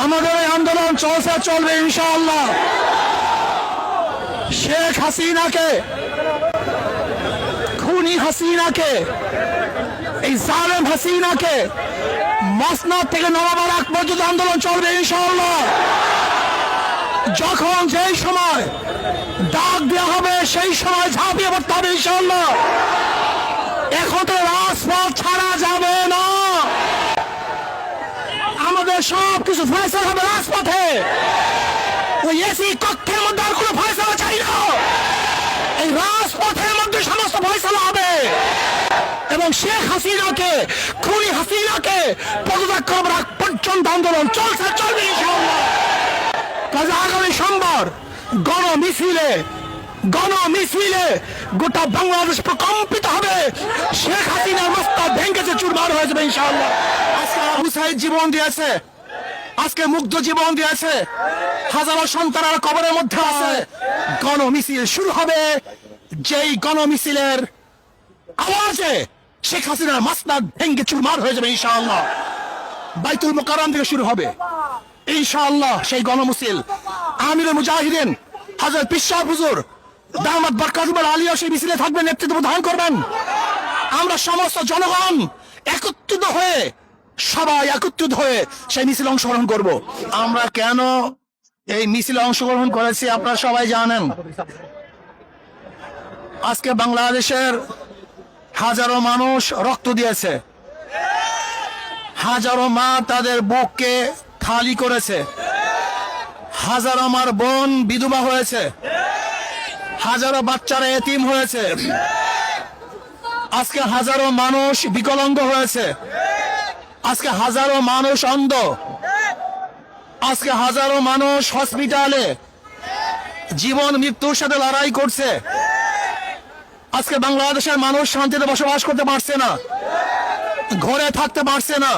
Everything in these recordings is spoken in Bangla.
আমাদের এই আন্দোলন চলছে, চলবে ইনশাআল্লাহ। শেখ হাসিনাকে, খুনি হাসিনাকে, এই জালেম হাসিনাকে মসনদ থেকে নবাবার পর্যন্ত আন্দোলন চলবে ইনশাআল্লাহ। যখন যেই সময় ডাক দেওয়া হবে সেই সময় ঝাঁপিয়ে পড়তে হবে ইনশাআল্লাহ। এখন তো রাজপথ ছাড়া যাবে না, আমাদের সব কিছু ফয়সালা হবে রাজপথে। ওই এসি কক্ষের মধ্যে আর কোনো ফয়সালা চাই না, এই রাজপথের মধ্যে সমস্ত ফয়সালা হবে। এবং শেখ হাসিনাকে, খুনি হাসিনাকে পদত্যাগ করার আগ পর্যন্ত আন্দোলন চলছে, চলবে ইনশাআল্লাহ। কাজে আগামী সোমবার গণমিছিলে গোটা বাংলাদেশ প্রকম্পিত হবে। শেখ হাসিনার মস্তক ভেঙেছে, চুরমার হয়ে যাবে ইনশাআল্লাহ। আজকে আবু সাইদ জীবন দিয়েছে, আজকে মুগ্ধ জীবন দিয়েছে, হাজারো সন্তানরা কবরের মধ্যে আছে। গণমিছিল শুরু হবে, যেই গণমিছিলের আওয়াজে শেখ হাসিনার মস্তক ভেঙে চুরমার হয়ে যাবে ইনশাআল্লাহ। বাইতুল মুকাররম থেকে শুরু হবে ইনশাআল্লাহ সেই গণমিছিল। আমিরুল মুজাহিদিন হযরত পীর সাহেব হুজুর দামাত বরকাতুল আলিয়া সেই মিছিলে থাকবেন, নেতৃত্ব প্রদান করবেন। আমরা সমস্ত জনগণ একত্রিত হয়ে, সবাই একত্রিত হয়ে সেই মিছিলে অংশগ্রহণ করব। আমরা কেন এই মিছিলে অংশগ্রহণ করেছি আপনারা সবাই জানেন। আজকে বাংলাদেশের হাজারো মানুষ রক্ত দিয়েছে, হাজারো মা তাদের বুককে খালি করেছে, হাজারো মার বোন বিধবা হয়েছে, হাজারো বাচ্চারা এতিম হয়েছে, আজকে হাজারো মানুষ বিকলাঙ্গ হয়েছে, আজকে হাজারো মানুষ অন্ধ, আজকে হাজারো মানুষ হসপিটালে জীবন মৃত্যুর সাথে লড়াই করছে। আজকে বাংলাদেশের মানুষ শান্তিতে বসবাস করতে পারছে না, ঘরে থাকতে পারছে না,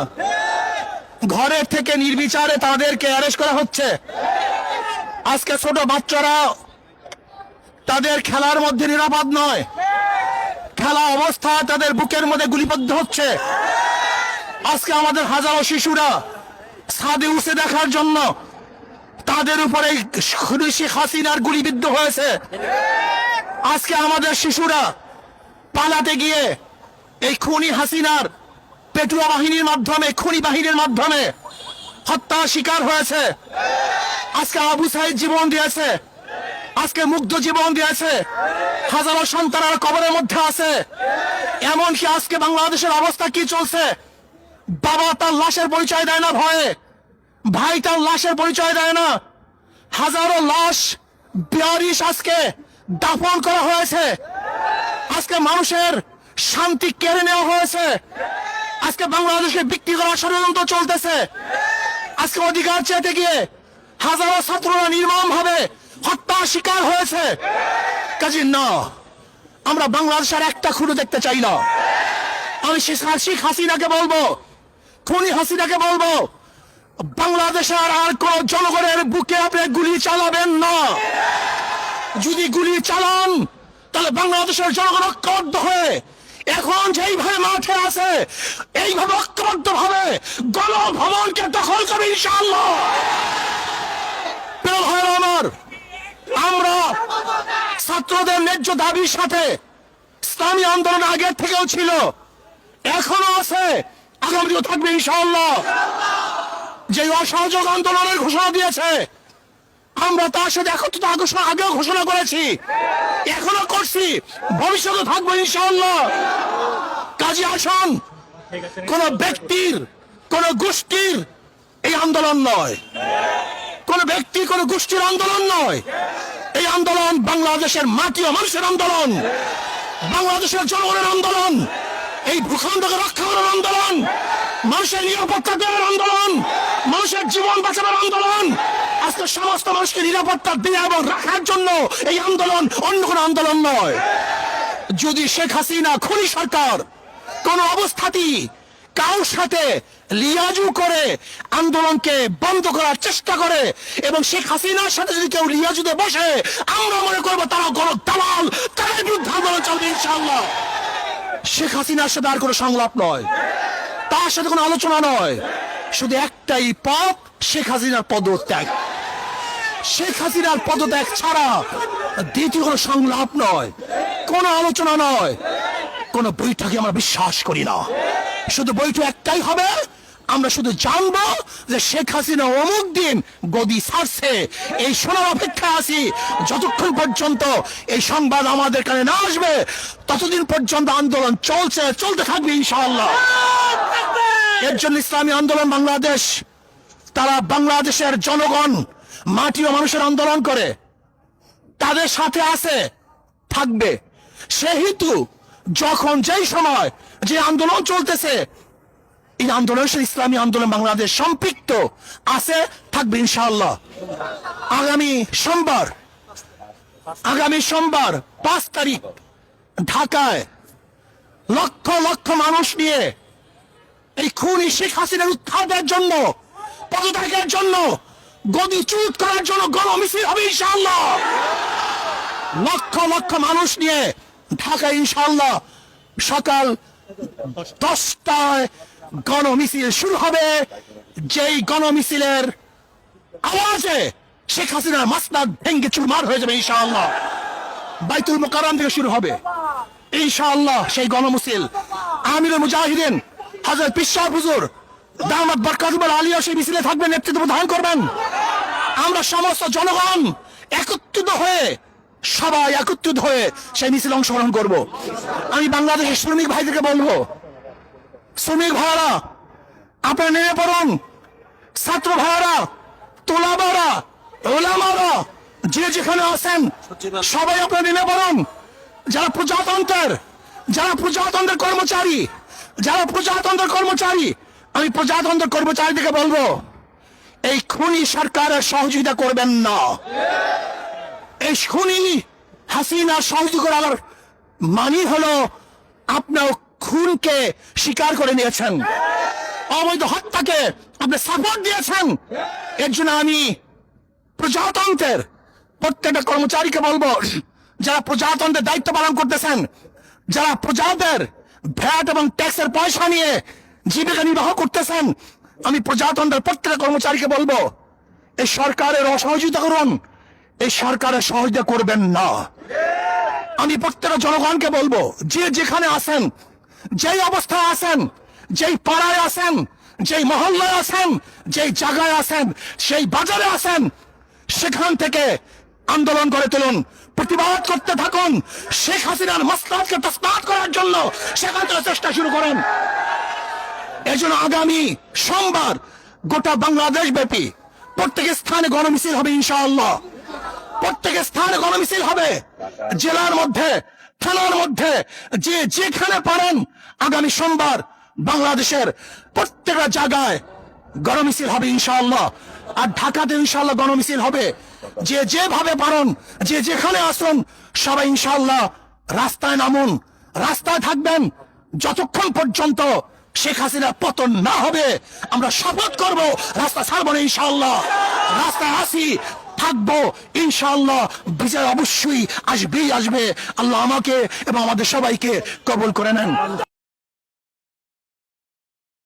ঘরের থেকে নির্বিচারে তাদেরকে অ্যারেস্ট করা হচ্ছে। আজকে ছোট বাচ্চারা তাদের খেলার মধ্যে নিরাপদ নয়, খেলা অবস্থায় তাদের বুকের মধ্যে গুলিবদ্ধ হচ্ছে। আজকে আমাদের হাজারো শিশুরা ছাদে উঠে দেখার জন্য তাদের উপরে শেখ হাসিনার গুলিবিদ্ধ হয়েছে। আজকে আমাদের শিশুরা পালাতে গিয়ে এই খুনি হাসিনার পেটুয়া বাহিনীর মাধ্যমে, খুনি বাহিনীর মাধ্যমে হত্যার শিকার হয়েছে। আজকে আবু সাইদ জীবন দিয়েছে, আজকে মুগ্ধ জীবন দিয়েছে, হাজারো সন্তানরা কবরের মধ্যে আছে। এমনকি আজকে বাংলাদেশের অবস্থা কি চলছে, বাবা তার লাশের পরিচয় দেয় না ভয়ে, ভাই তার লাশের পরিচয় দেয় না। হাজারো লাশ বেয়ারিশ আজকে দাফন করা হয়েছে। আজকে মানুষের শান্তি কেড়ে নেওয়া হয়েছে। আজকে বাংলাদেশকে বিক্রি করার ষড়যন্ত্র চলতেছে। আজকে অধিকার চাইতে গিয়ে হাজারো ছাত্ররা নির্মম ভাবে হত্যার শিকার হয়েছে। কাজী না, আমরা বাংলাদেশের একটা খুঁড়ো দেখতে চাই না। আমি শেখ হাসিনাকে বলবো, খুনি হাসিনাকে বলবো, বাংলাদেশের আর কোন জনগণের বুকে আপনি গুলি চালাবেন না। যদি গুলি চালান তাহলে বাংলাদেশের জনগণ ঐক্যবদ্ধ হয়ে এখন যেইভাবে মাঠে আছে এইভাবে ঐক্যবদ্ধ ভাবে গণভবনকে দখল করবে ইনশাআল্লাহ। প্রিয় ভাইরা আমার, আমরা ছাত্রদের ন্যায্য দাবির সাথে ইসলামী আন্দোলন আগের থেকেও ছিল, এখনো আছে, আগামীও থাকবে ইনশাআল্লাহ। যে অসহযোগ আন্দোলনের ঘোষণা দিয়েছে আমরা তার সাথে একত্রিত আগেও ঘোষণা করেছি, এখনো করছি, ভবিষ্যতে থাকবো ইনশাআল্লাহ। কাজী আসন কোন ব্যক্তির, কোন গোষ্ঠীর এই আন্দোলন নয়, কোন ব্যক্তি, কোন গোষ্ঠীর আন্দোলন নয়। এই আন্দোলন বাংলাদেশের মাটি ও মানুষের আন্দোলন, বাংলাদেশের জনগণের আন্দোলন, এই ভূখণ্ডকে রক্ষা করার আন্দোলন, মানুষের নিরাপত্তা দেওয়ার আন্দোলন, মানুষের জীবন বাঁচানোর আন্দোলন। আজকে সমস্ত মানুষকে নিরাপত্তা দেওয়া এবং রাখার জন্য এই আন্দোলন, অন্য কোনো আন্দোলন নয়। যদি শেখ হাসিনা খুনি সরকার কোন অবস্থাতেই কারোর সাথে লিয়াজু করে আন্দোলনকে বন্ধ করার চেষ্টা করে এবং শেখ হাসিনার সাথে যদি কেউ লিয়াজুতে বসে, আমরা মনে করবো তারা গণ দালাল, তাদের বিরুদ্ধে আন্দোলন চলবে ইনশাআল্লাহ। শেখ হাসিনার সাথে আর কোনো সংলাপ নয়, তার সাথে কোনো আলোচনা নয়। শুধু একটাই পথ, শেখ হাসিনার পদত্যাগ। শেখ হাসিনার পদত্যাগ ছাড়া দ্বিতীয় কোনো সংলাপ নয়, কোনো আলোচনা নয়, কোনো বৈঠকে আমরা বিশ্বাস করি না। শুধু বৈঠক একটাই হবে, আমরা শুধু জানবো যে শেখ হাসিনা অমুক দিন গদি ছাড়ছে, এই শোনার অপেক্ষা আছি। যতক্ষণ পর্যন্ত এই সংবাদ আমাদের কানে না আসবে ততদিন পর্যন্ত আন্দোলন চলতে থাকবে ইনশাআল্লাহ। এর জন্য ইসলামী আন্দোলন বাংলাদেশ, তারা বাংলাদেশের জনগণ, মাটি ও মানুষের আন্দোলন করে, তাদের সাথে আছে, থাকবে। সেহেতু যখন যেই সময় যে আন্দোলন চলতেছে, এই আন্দোলনের সাথে ইসলামী আন্দোলন বাংলাদেশ সম্পৃক্ত আছে, থাকবে ইনশাআল্লাহ। আগামী সোমবার 5 তারিখ ঢাকায় লক্ষ লক্ষ মানুষ নিয়ে এই খুনি শেখ হাসিনার উৎখাতের জন্য, পদত্যাগের জন্য, গদিচ্যুত করার জন্য গণমিছিল হবে ইনশাআল্লাহ। লক্ষ লক্ষ মানুষ নিয়ে ঢাকায় ইনশাআল্লাহ সকাল 10টায় গণমিছিল শুরু হবে। যেই গণমিছিলের আওয়াজে শেখ হাসিনার মাসনাদ ভেঙ্গে চুরমার হয়ে যাবে ইনশাআল্লাহ। বাইতুল মোকাররম থেকে শুরু হবে ইনশাআল্লাহ সেই গণমিছিল। আমিরুল মুজাহিদিন হযরত পীর সাহেব হুজুর দামাত বরকাতুল আলিয়া সেই মিছিলে থাকবেন, নেতৃত্ব প্রদান করবেন। আমরা সমস্ত জনগণ সবাই একত্রিত হয়ে সেই মিছিলে অংশগ্রহণ করব। আমি বাংলাদেশের শ্রমিক ভাইদেরকে বলবো, শ্রমিক ভাইরা আপনারা নেমে পড়ুন। ছাত্র ভাইরা, তোলাবারা, ওলামারা, যে যেখানে আছেন সবাই আপনারা নেমে পড়ুন। যারা প্রজাতন্ত্রের কর্মচারী, আমি প্রজাতন্ত্রের কর্মচারীদেরকে বলবো, এই খুনি সরকারের সহযোগিতা করবেন না। এই খুনি হাসিনা সহযোগিতা করার মানে হলো আপনার খুনকে স্বীকার করে নিয়েছেন, অবৈধ হত্যাকে আপনি সাপোর্ট দিয়েছেন। এর জন্য আমি প্রজাতন্ত্রের প্রত্যেকটা কর্মচারীকে বলবো, যারা প্রজাতন্ত্রের দায়িত্ব পালন করতেছেন, যারা প্রজাদের ভ্যাট এবং ট্যাক্সের পয়সা নিয়ে জীবিকা নির্বাহ করতেছেন, আমি প্রজাতন্ত্রের প্রত্যেকটা কর্মচারীকে বলবো, এই সরকারের অসহযোগিতা করুন, এই সরকারের সহযোগিতা করবেন না। আমি প্রত্যেকটা জনগণকে বলবো, যে যেখানে আছেন, যেই অবস্থায় আছেন, যেই পাড়ায় আছেন, যেই মহল্লায় আছেন, যেই জায়গায় আছেন, সেই বাজারে আছেন, সেখান থেকে আন্দোলন করে তুলুন, প্রতিবাদ করতে থাকুন। শেখ হাসিনার মাসনাদকে তসনাদ করার জন্য সেখান থেকে চেষ্টা শুরু করেন। এই জন্য আগামী সোমবার গোটা বাংলাদেশ ব্যাপী প্রত্যেক স্থানে গণমিছিল হবে ইনশাআল্লাহ। প্রত্যেক স্থানে গণমিছিল হবে, জেলার মধ্যে, থানার মধ্যে, যে যেখানে পারেন আগামী সোমবার বাংলাদেশের প্রত্যেকটা জায়গায় গণমিছিল হবে ইনশাআল্লাহ। আর ঢাকাতে ইনশাআল্লাহ গণমিছিল হবে। যে যেভাবে পারেন, যে যেখানে আসুন, সবাই ইনশাআল্লাহ রাস্তায় নামুন, রাস্তায় থাকবেন যতক্ষণ পর্যন্ত শেখ হাসিনা পতন না হবে। আমরা শপথ করব রাস্তা ছাড়বো না ইনশাআল্লাহ। রাস্তায় আসি, থাকবো ইনশাআল্লাহ। বিজয় অবশ্যই আসবে। আল্লাহ আমাকে এবং আমাদের সবাইকে কবুল করে নেন।